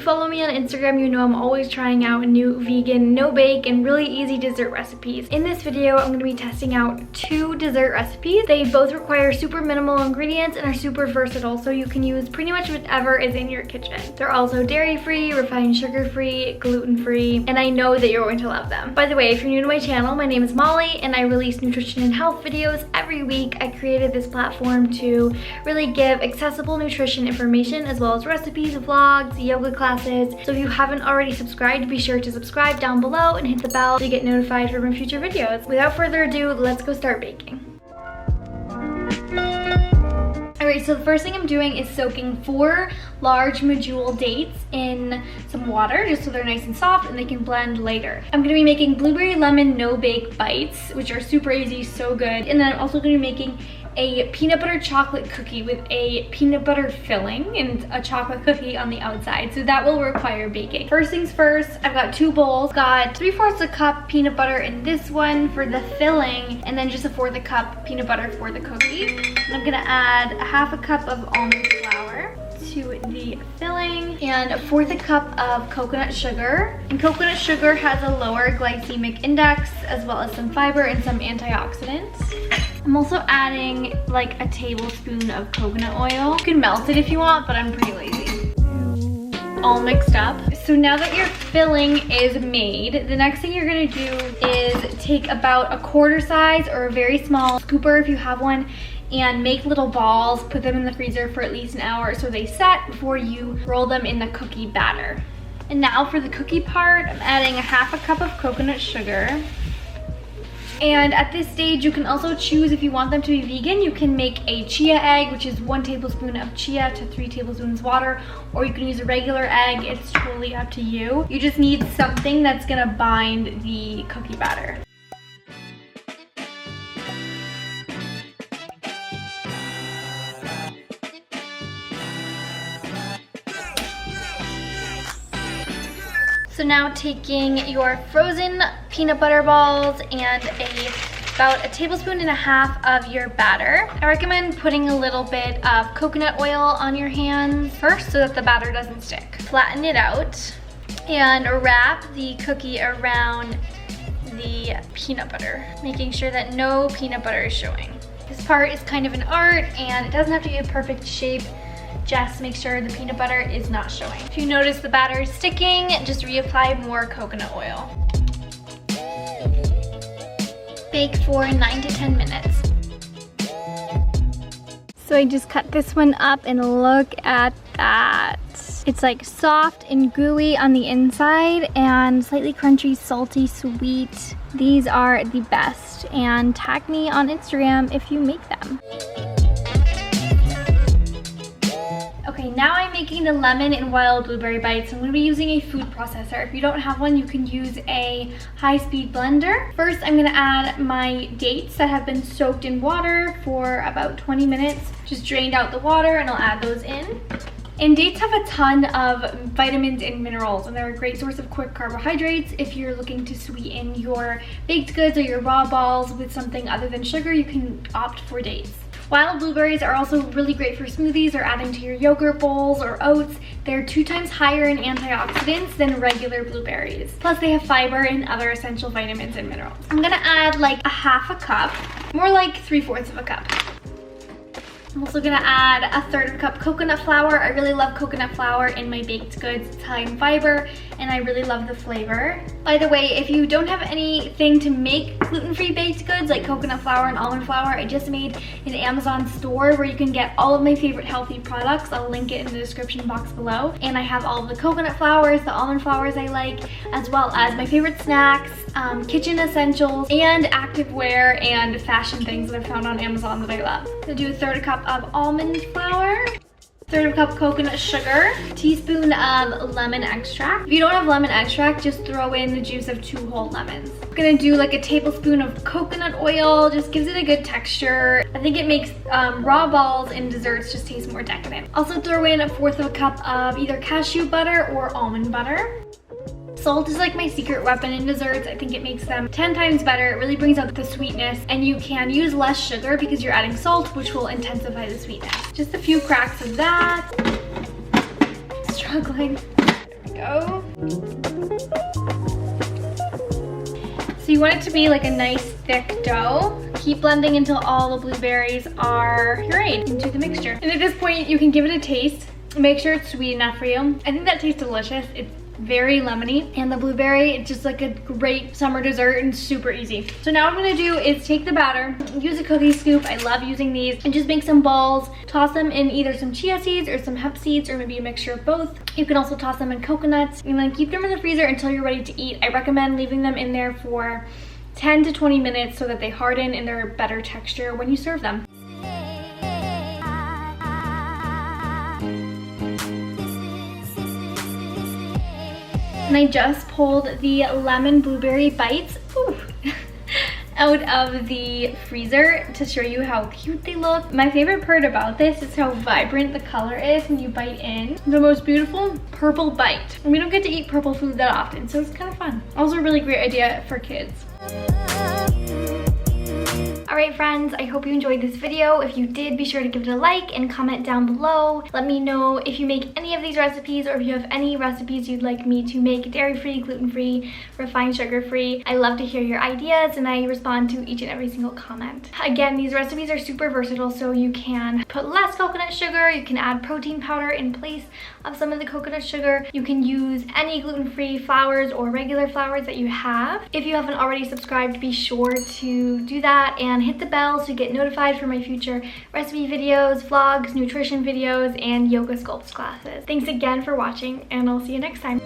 follow me on Instagram, you know I'm always trying out new vegan, no-bake, and really easy dessert recipes. In this video, I'm going to be testing out 2 dessert recipes. They both require super minimal ingredients and are super versatile, so you can use pretty much whatever is in your kitchen. They're also dairy-free, refined sugar-free, gluten-free, and I know that you're going to love them. By the way, if you're new to my channel, my name is Molly, and I release nutrition and health videos every week. I created this platform to really give accessible nutrition information as well as recipes, vlogs, yoga classes. So if you haven't already subscribed, be sure to subscribe down below and hit the bell to get notified for my future videos. Without further ado, let's go start baking. Alright, so the first thing I'm doing is soaking 4 large medjool dates in some water just so they're nice and soft and they can blend later. I'm going to be making blueberry lemon no-bake bites, which are super easy, so good. And then I'm also going to be making a peanut butter chocolate cookie with a peanut butter filling and a chocolate cookie on the outside, so that will require baking. First things first, I've got 2 bowls. Got 3/4 a cup peanut butter in this one for the filling, and then just 1/4 cup peanut butter for the cookie. And I'm gonna add 1/2 cup of almond flour to the filling and 1/4 cup of coconut sugar. And coconut sugar has a lower glycemic index as well as some fiber and some antioxidants. I'm also adding like a tablespoon of coconut oil. You can melt it if you want, but I'm pretty lazy. All mixed up. So now that your filling is made, the next thing you're gonna do is take about a quarter size or a very small scooper if you have one, and make little balls, put them in the freezer for at least an hour so they set before you roll them in the cookie batter. And now for the cookie part, I'm adding 1/2 cup of coconut sugar. And at this stage, you can also choose if you want them to be vegan. You can make a chia egg, which is 1 tablespoon of chia to 3 tablespoons water, or you can use a regular egg. It's totally up to you. You just need something that's gonna bind the cookie batter. So now taking your frozen peanut butter balls and about 1.5 tablespoons of your batter. I recommend putting a little bit of coconut oil on your hands first so that the batter doesn't stick. Flatten it out and wrap the cookie around the peanut butter, making sure that no peanut butter is showing. This part is kind of an art and it doesn't have to be a perfect shape. Just make sure the peanut butter is not showing. If you notice the batter is sticking, just reapply more coconut oil. Bake for 9 to 10 minutes. So I just cut this one up and look at that. It's like soft and gooey on the inside and slightly crunchy, salty, sweet. These are the best, and tag me on Instagram if you make them. Okay, now I'm making the lemon and wild blueberry bites. I'm going to be using a food processor. If you don't have one, you can use a high-speed blender. First, I'm going to add my dates that have been soaked in water for about 20 minutes. Just drained out the water and I'll add those in. And dates have a ton of vitamins and minerals, and they're a great source of quick carbohydrates. If you're looking to sweeten your baked goods or your raw balls with something other than sugar, you can opt for dates. Wild blueberries are also really great for smoothies or adding to your yogurt bowls or oats. They're 2 times higher in antioxidants than regular blueberries. Plus they have fiber and other essential vitamins and minerals. I'm gonna add like 1/2 cup, more like 3/4 cup. I'm also gonna add 1/3 cup coconut flour. I really love coconut flour in my baked goods. It's high in fiber and I really love the flavor. By the way, if you don't have anything to make gluten-free baked goods like coconut flour and almond flour, I just made an Amazon store where you can get all of my favorite healthy products. I'll link it in the description box below. And I have all of the coconut flours, the almond flours I like, as well as my favorite snacks, kitchen essentials, and activewear and fashion things that I've found on Amazon that I love. I'm gonna do 1/3 cup of almond flour, 1/3 cup coconut sugar, teaspoon of lemon extract. If you don't have lemon extract, just throw in the juice of 2 whole lemons. I'm gonna do like a tablespoon of coconut oil, just gives it a good texture. I think it makes raw balls and desserts just taste more decadent. Also throw in 1/4 cup of either cashew butter or almond butter. Salt is like my secret weapon in desserts. I think it makes them 10 times better. It really brings out the sweetness, and you can use less sugar because you're adding salt, which will intensify the sweetness. Just a few cracks of that. Struggling. go. So you want it to be like a nice thick dough. Keep blending until all the blueberries are pureed into the mixture. And at this point, you can give it a taste. Make sure it's sweet enough for you. I think that tastes delicious. It's very lemony, and the blueberry, it's just like a great summer dessert and super easy. So now what I'm gonna do is take the batter, use a cookie scoop, I love using these, and just make some balls, toss them in either some chia seeds or some hemp seeds, or maybe a mixture of both. You can also toss them in coconuts, and then keep them in the freezer until you're ready to eat. I recommend leaving them in there for 10 to 20 minutes so that they harden and they're better texture when you serve them. And I just pulled the lemon blueberry bites out of the freezer to show you how cute they look. My favorite part about this is how vibrant the color is when you bite in. The most beautiful purple bite. And we don't get to eat purple food that often, so it's kind of fun. Also a really great idea for kids. Alright friends, I hope you enjoyed this video. If you did, be sure to give it a like and comment down below. Let me know if you make any of these recipes, or if you have any recipes you'd like me to make dairy-free, gluten-free, refined sugar-free. I love to hear your ideas, and I respond to each and every single comment. Again, these recipes are super versatile, so you can put less coconut sugar, you can add protein powder in place of some of the coconut sugar. You can use any gluten-free flours or regular flours that you have. If you haven't already subscribed, be sure to do that and hit the bell so you get notified for my future recipe videos, vlogs, nutrition videos, and yoga sculpt classes. Thanks again for watching, and I'll see you next time.